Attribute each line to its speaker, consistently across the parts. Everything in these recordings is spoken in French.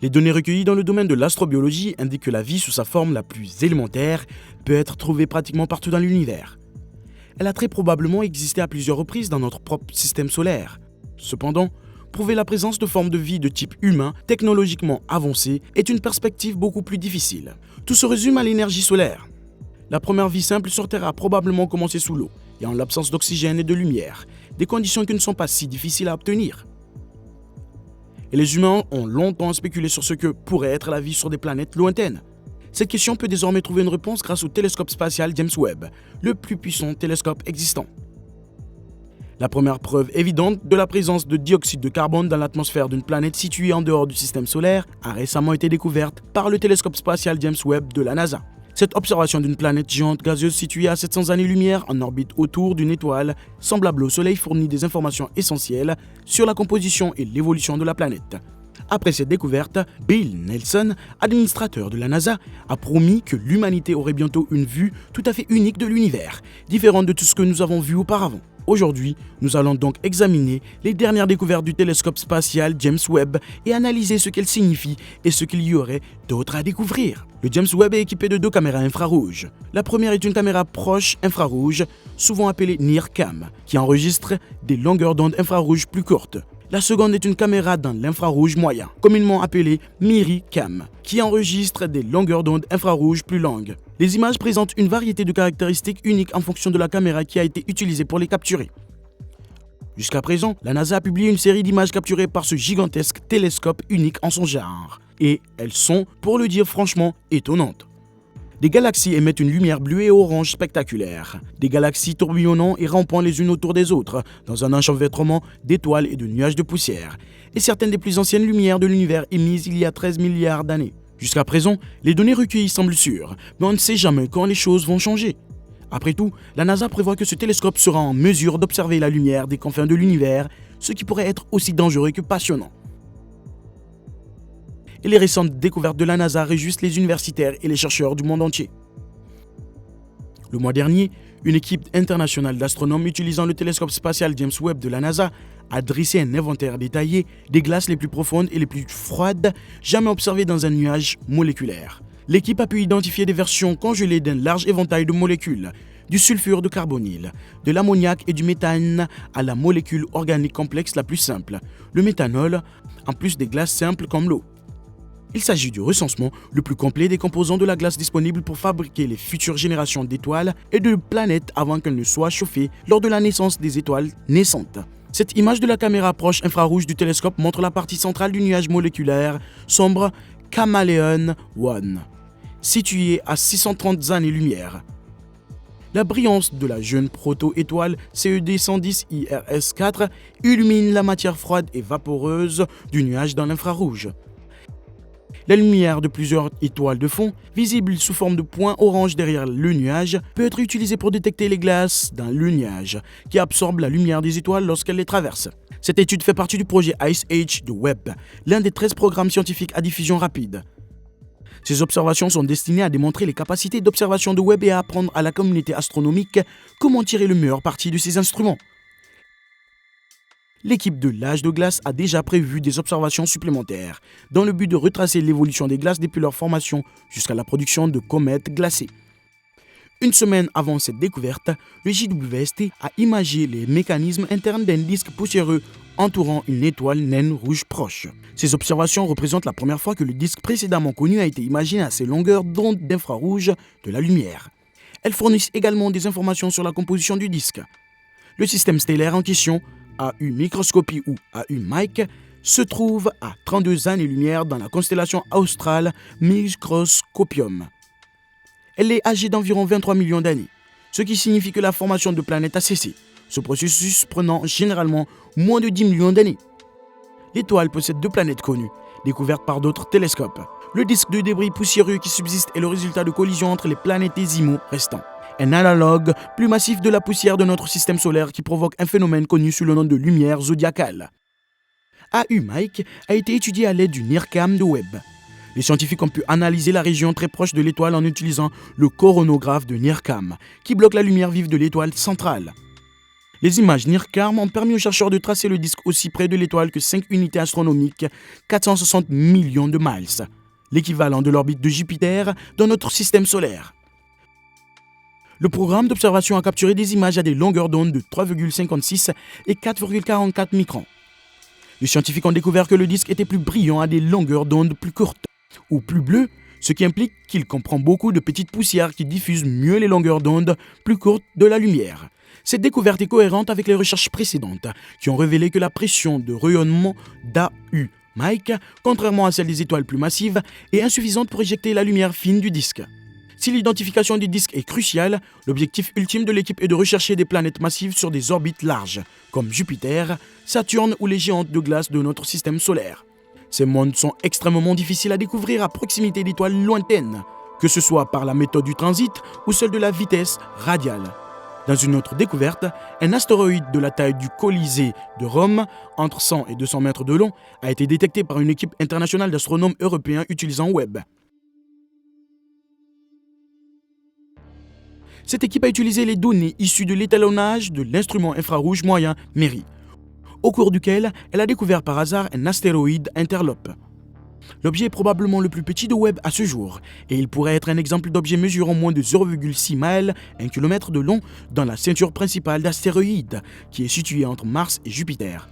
Speaker 1: Les données recueillies dans le domaine de l'astrobiologie indiquent que la vie sous sa forme la plus élémentaire peut être trouvée pratiquement partout dans l'univers. Elle a très probablement existé à plusieurs reprises dans notre propre système solaire. Cependant, prouver la présence de formes de vie de type humain technologiquement avancées est une perspective beaucoup plus difficile. Tout se résume à l'énergie solaire. La première vie simple sur Terre a probablement commencé sous l'eau et en l'absence d'oxygène et de lumière, des conditions qui ne sont pas si difficiles à obtenir. Et les humains ont longtemps spéculé sur ce que pourrait être la vie sur des planètes lointaines. Cette question peut désormais trouver une réponse grâce au télescope spatial James Webb, le plus puissant télescope existant. La première preuve évidente de la présence de dioxyde de carbone dans l'atmosphère d'une planète située en dehors du système solaire a récemment été découverte par le télescope spatial James Webb de la NASA. Cette observation d'une planète géante gazeuse située à 700 années-lumière en orbite autour d'une étoile semblable au Soleil fournit des informations essentielles sur la composition et l'évolution de la planète. Après cette découverte, Bill Nelson, administrateur de la NASA, a promis que l'humanité aurait bientôt une vue tout à fait unique de l'univers, différente de tout ce que nous avons vu auparavant. Aujourd'hui, nous allons donc examiner les dernières découvertes du télescope spatial James Webb et analyser ce qu'elles signifient et ce qu'il y aurait d'autre à découvrir. Le James Webb est équipé de 2 caméras infrarouges. La première est une caméra proche infrarouge, souvent appelée NIRCam, qui enregistre des longueurs d'onde infrarouges plus courtes. La seconde est une caméra dans l'infrarouge moyen, communément appelée MIRI-cam, qui enregistre des longueurs d'onde infrarouges plus longues. Les images présentent une variété de caractéristiques uniques en fonction de la caméra qui a été utilisée pour les capturer. Jusqu'à présent, la NASA a publié une série d'images capturées par ce gigantesque télescope unique en son genre. Et elles sont, pour le dire franchement, étonnantes. Des galaxies émettent une lumière bleue et orange spectaculaire. Des galaxies tourbillonnant et rampant les unes autour des autres, dans un enchevêtrement d'étoiles et de nuages de poussière. Et certaines des plus anciennes lumières de l'univers émises il y a 13 milliards d'années. Jusqu'à présent, les données recueillies semblent sûres, mais on ne sait jamais quand les choses vont changer. Après tout, la NASA prévoit que ce télescope sera en mesure d'observer la lumière des confins de l'univers, ce qui pourrait être aussi dangereux que passionnant. Et les récentes découvertes de la NASA réjouissent les universitaires et les chercheurs du monde entier. Le mois dernier, une équipe internationale d'astronomes utilisant le télescope spatial James Webb de la NASA a dressé un inventaire détaillé des glaces les plus profondes et les plus froides jamais observées dans un nuage moléculaire. L'équipe a pu identifier des versions congelées d'un large éventail de molécules, du sulfure de carbonyle, de l'ammoniac et du méthane à la molécule organique complexe la plus simple, le méthanol, en plus des glaces simples comme l'eau. Il s'agit du recensement le plus complet des composants de la glace disponible pour fabriquer les futures générations d'étoiles et de planètes avant qu'elles ne soient chauffées lors de la naissance des étoiles naissantes. Cette image de la caméra proche infrarouge du télescope montre la partie centrale du nuage moléculaire sombre Caméléon 1, situé à 630 années-lumière. La brillance de la jeune proto-étoile CED 110 IRS4 illumine la matière froide et vaporeuse du nuage dans l'infrarouge. La lumière de plusieurs étoiles de fond, visible sous forme de points orange derrière le nuage, peut être utilisée pour détecter les glaces dans le nuage, qui absorbent la lumière des étoiles lorsqu'elles les traversent. Cette étude fait partie du projet Ice Age de Webb, l'un des 13 programmes scientifiques à diffusion rapide. Ces observations sont destinées à démontrer les capacités d'observation de Webb et à apprendre à la communauté astronomique comment tirer le meilleur parti de ces instruments. L'équipe de l'âge de glace a déjà prévu des observations supplémentaires, dans le but de retracer l'évolution des glaces depuis leur formation jusqu'à la production de comètes glacées. Une semaine avant cette découverte, le JWST a imagé les mécanismes internes d'un disque poussiéreux entourant une étoile naine rouge proche. Ces observations représentent la première fois que le disque précédemment connu a été imaginé à ces longueurs d'onde d'infrarouge de la lumière. Elles fournissent également des informations sur la composition du disque. Le système stellaire en question, AU Microscopy ou AU Mike, se trouve à 32 années-lumière dans la constellation australe Microscopium. Elle est âgée d'environ 23 millions d'années, ce qui signifie que la formation de planètes a cessé, ce processus prenant généralement moins de 10 millions d'années. L'étoile possède 2 planètes connues, découvertes par d'autres télescopes. Le disque de débris poussiéreux qui subsiste est le résultat de collisions entre les planétésimaux restants. Un analogue plus massif de la poussière de notre système solaire qui provoque un phénomène connu sous le nom de lumière zodiacale. AU Mike a été étudié à l'aide du NIRCam de Webb. Les scientifiques ont pu analyser la région très proche de l'étoile en utilisant le coronographe de NIRCam, qui bloque la lumière vive de l'étoile centrale. Les images NIRCam ont permis aux chercheurs de tracer le disque aussi près de l'étoile que 5 unités astronomiques, 460 millions de miles, l'équivalent de l'orbite de Jupiter dans notre système solaire. Le programme d'observation a capturé des images à des longueurs d'onde de 3,56 et 4,44 microns. Les scientifiques ont découvert que le disque était plus brillant à des longueurs d'onde plus courtes, ou plus bleues, ce qui implique qu'il comprend beaucoup de petites poussières qui diffusent mieux les longueurs d'onde plus courtes de la lumière. Cette découverte est cohérente avec les recherches précédentes, qui ont révélé que la pression de rayonnement d'AU Mike, contrairement à celle des étoiles plus massives, est insuffisante pour éjecter la lumière fine du disque. Si l'identification des disques est cruciale, l'objectif ultime de l'équipe est de rechercher des planètes massives sur des orbites larges, comme Jupiter, Saturne ou les géantes de glace de notre système solaire. Ces mondes sont extrêmement difficiles à découvrir à proximité d'étoiles lointaines, que ce soit par la méthode du transit ou celle de la vitesse radiale. Dans une autre découverte, un astéroïde de la taille du Colisée de Rome, entre 100 et 200 mètres de long, a été détecté par une équipe internationale d'astronomes européens utilisant Webb. Cette équipe a utilisé les données issues de l'étalonnage de l'instrument infrarouge moyen MERI, au cours duquel elle a découvert par hasard un astéroïde Interlope. L'objet est probablement le plus petit de Webb à ce jour, et il pourrait être un exemple d'objet mesurant moins de 0,6 miles, 1 km de long, dans la ceinture principale d'astéroïdes, qui est située entre Mars et Jupiter.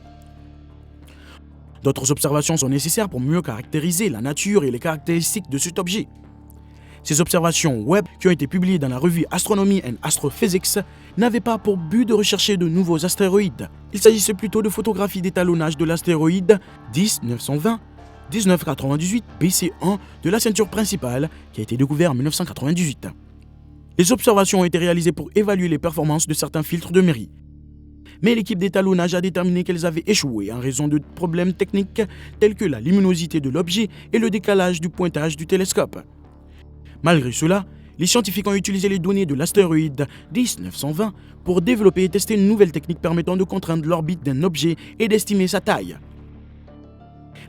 Speaker 1: D'autres observations sont nécessaires pour mieux caractériser la nature et les caractéristiques de cet objet. Ces observations Webb, qui ont été publiées dans la revue Astronomy and Astrophysics, n'avaient pas pour but de rechercher de nouveaux astéroïdes. Il s'agissait plutôt de photographies d'étalonnage de l'astéroïde 10920 1998 BC1 de la ceinture principale qui a été découvert en 1998. Les observations ont été réalisées pour évaluer les performances de certains filtres de MERI. Mais l'équipe d'étalonnage a déterminé qu'elles avaient échoué en raison de problèmes techniques tels que la luminosité de l'objet et le décalage du pointage du télescope. Malgré cela, les scientifiques ont utilisé les données de l'astéroïde 10920 pour développer et tester une nouvelle technique permettant de contraindre l'orbite d'un objet et d'estimer sa taille.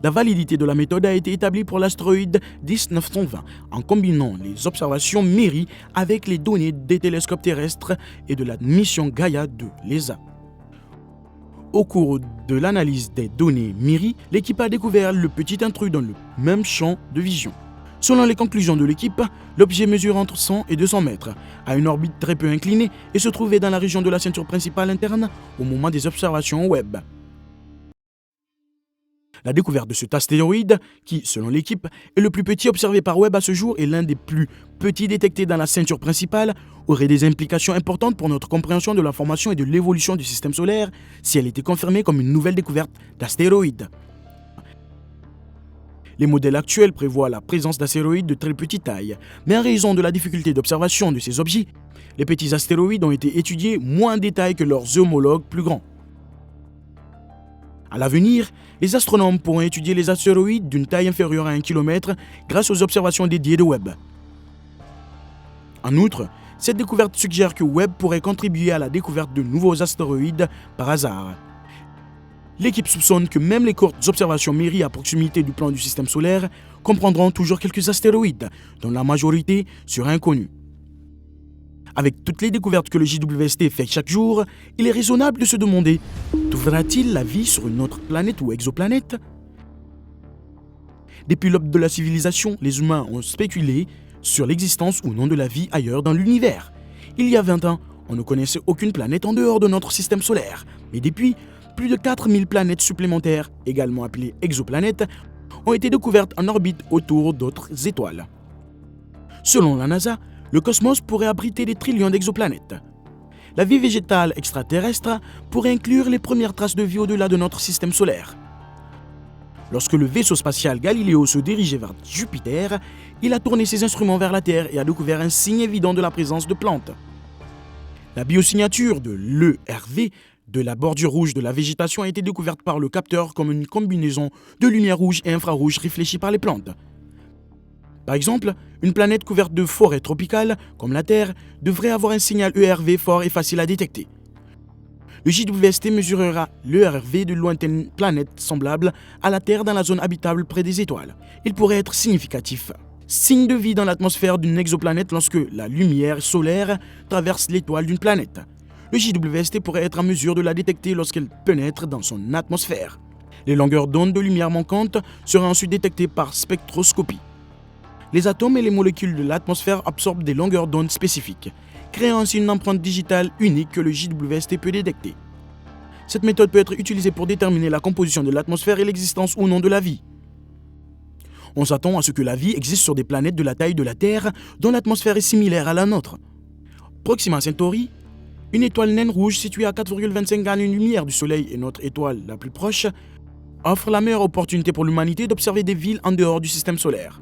Speaker 1: La validité de la méthode a été établie pour l'astéroïde 10920 en combinant les observations MERI avec les données des télescopes terrestres et de la mission Gaia de l'ESA. Au cours de l'analyse des données MERI, l'équipe a découvert le petit intrus dans le même champ de vision. Selon les conclusions de l'équipe, l'objet mesure entre 100 et 200 mètres, a une orbite très peu inclinée et se trouvait dans la région de la ceinture principale interne au moment des observations Webb. La découverte de cet astéroïde, qui, selon l'équipe, est le plus petit observé par Webb à ce jour et l'un des plus petits détectés dans la ceinture principale, aurait des implications importantes pour notre compréhension de la formation et de l'évolution du système solaire si elle était confirmée comme une nouvelle découverte d'astéroïdes. Les modèles actuels prévoient la présence d'astéroïdes de très petite taille, mais en raison de la difficulté d'observation de ces objets, les petits astéroïdes ont été étudiés moins en détail que leurs homologues plus grands. À l'avenir, les astronomes pourront étudier les astéroïdes d'une taille inférieure à 1 km grâce aux observations dédiées de Webb. En outre, cette découverte suggère que Webb pourrait contribuer à la découverte de nouveaux astéroïdes par hasard. L'équipe soupçonne que même les courtes observations MERI à proximité du plan du système solaire comprendront toujours quelques astéroïdes, dont la majorité sera inconnue. Avec toutes les découvertes que le JWST fait chaque jour, il est raisonnable de se demander: trouvera-t-il la vie sur une autre planète ou exoplanète? Depuis l'aube de la civilisation, les humains ont spéculé sur l'existence ou non de la vie ailleurs dans l'univers. Il y a 20 ans, on ne connaissait aucune planète en dehors de notre système solaire. Mais depuis, plus de 4000 planètes supplémentaires, également appelées exoplanètes, ont été découvertes en orbite autour d'autres étoiles. Selon la NASA, le cosmos pourrait abriter des trillions d'exoplanètes. La vie végétale extraterrestre pourrait inclure les premières traces de vie au-delà de notre système solaire. Lorsque le vaisseau spatial Galileo se dirigeait vers Jupiter, il a tourné ses instruments vers la Terre et a découvert un signe évident de la présence de plantes. La biosignature de l'ERV, de la bordure rouge de la végétation, a été découverte par le capteur comme une combinaison de lumière rouge et infrarouge réfléchie par les plantes. Par exemple, une planète couverte de forêts tropicales, comme la Terre, devrait avoir un signal ERV fort et facile à détecter. Le JWST mesurera l'ERV de lointaines planètes semblables à la Terre dans la zone habitable près des étoiles. Il pourrait être significatif. Signe de vie dans l'atmosphère d'une exoplanète lorsque la lumière solaire traverse l'étoile d'une planète. le JWST pourrait être en mesure de la détecter lorsqu'elle pénètre dans son atmosphère. Les longueurs d'onde de lumière manquantes seraient ensuite détectées par spectroscopie. Les atomes et les molécules de l'atmosphère absorbent des longueurs d'onde spécifiques, créant ainsi une empreinte digitale unique que le JWST peut détecter. Cette méthode peut être utilisée pour déterminer la composition de l'atmosphère et l'existence ou non de la vie. On s'attend à ce que la vie existe sur des planètes de la taille de la Terre dont l'atmosphère est similaire à la nôtre. Proxima Centauri, une étoile naine rouge située à 4,25 années-lumière du Soleil et notre étoile la plus proche, offre la meilleure opportunité pour l'humanité d'observer des villes en dehors du système solaire.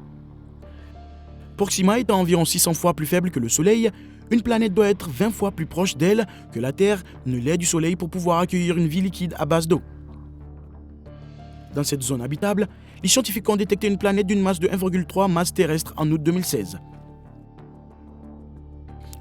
Speaker 1: Proxima étant environ 600 fois plus faible que le Soleil, une planète doit être 20 fois plus proche d'elle que la Terre ne l'est du Soleil pour pouvoir accueillir une vie liquide à base d'eau. Dans cette zone habitable, les scientifiques ont détecté une planète d'une masse de 1,3 masse terrestre en août 2016.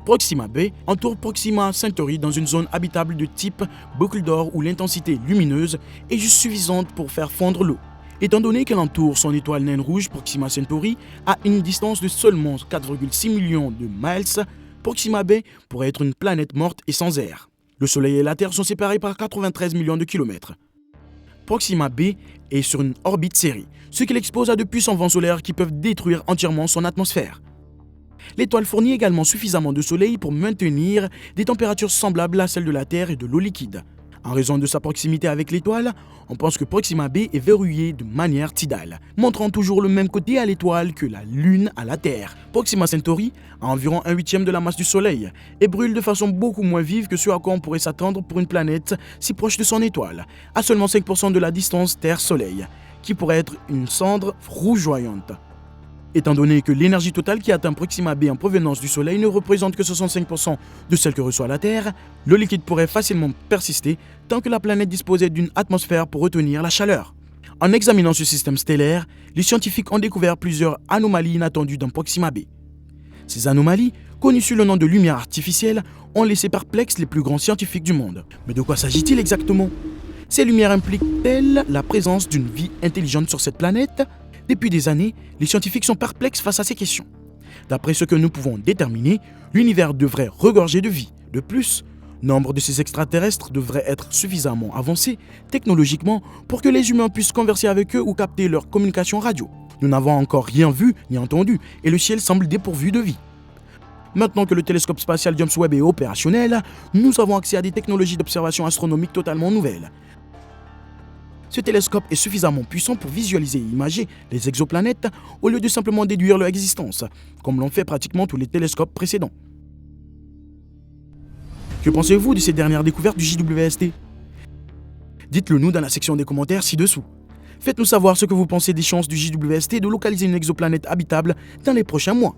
Speaker 1: Proxima b entoure Proxima Centauri dans une zone habitable de type boucle d'or où l'intensité lumineuse est juste suffisante pour faire fondre l'eau. Étant donné qu'elle entoure son étoile naine rouge Proxima Centauri à une distance de seulement 4,6 millions de miles, Proxima b pourrait être une planète morte et sans air. Le Soleil et la Terre sont séparés par 93 millions de kilomètres. Proxima b est sur une orbite serrée, ce qui l'expose à de puissants vents solaires qui peuvent détruire entièrement son atmosphère. L'étoile fournit également suffisamment de soleil pour maintenir des températures semblables à celles de la Terre et de l'eau liquide. En raison de sa proximité avec l'étoile, on pense que Proxima b est verrouillée de manière tidale, montrant toujours le même côté à l'étoile que la Lune à la Terre. Proxima Centauri a environ 1/8 de la masse du Soleil et brûle de façon beaucoup moins vive que ce à quoi on pourrait s'attendre pour une planète si proche de son étoile, à seulement 5% de la distance Terre-Soleil, qui pourrait être une cendre rougeoyante. Étant donné que l'énergie totale qui atteint Proxima b en provenance du Soleil ne représente que 65% de celle que reçoit la Terre, l'eau liquide pourrait facilement persister tant que la planète disposait d'une atmosphère pour retenir la chaleur. En examinant ce système stellaire, les scientifiques ont découvert plusieurs anomalies inattendues dans Proxima b. Ces anomalies, connues sous le nom de lumière artificielle, ont laissé perplexes les plus grands scientifiques du monde. Mais de quoi s'agit-il exactement? Ces lumières impliquent-elles la présence d'une vie intelligente sur cette planète? Depuis des années, les scientifiques sont perplexes face à ces questions. D'après ce que nous pouvons déterminer, l'univers devrait regorger de vie. De plus, nombre de ces extraterrestres devrait être suffisamment avancé technologiquement pour que les humains puissent converser avec eux ou capter leur communication radio. Nous n'avons encore rien vu ni entendu et le ciel semble dépourvu de vie. Maintenant que le télescope spatial James Webb est opérationnel, nous avons accès à des technologies d'observation astronomique totalement nouvelles. Ce télescope est suffisamment puissant pour visualiser et imager les exoplanètes au lieu de simplement déduire leur existence, comme l'ont fait pratiquement tous les télescopes précédents. Que pensez-vous de ces dernières découvertes du JWST? Dites-le nous dans la section des commentaires ci-dessous. Faites-nous savoir ce que vous pensez des chances du JWST de localiser une exoplanète habitable dans les prochains mois.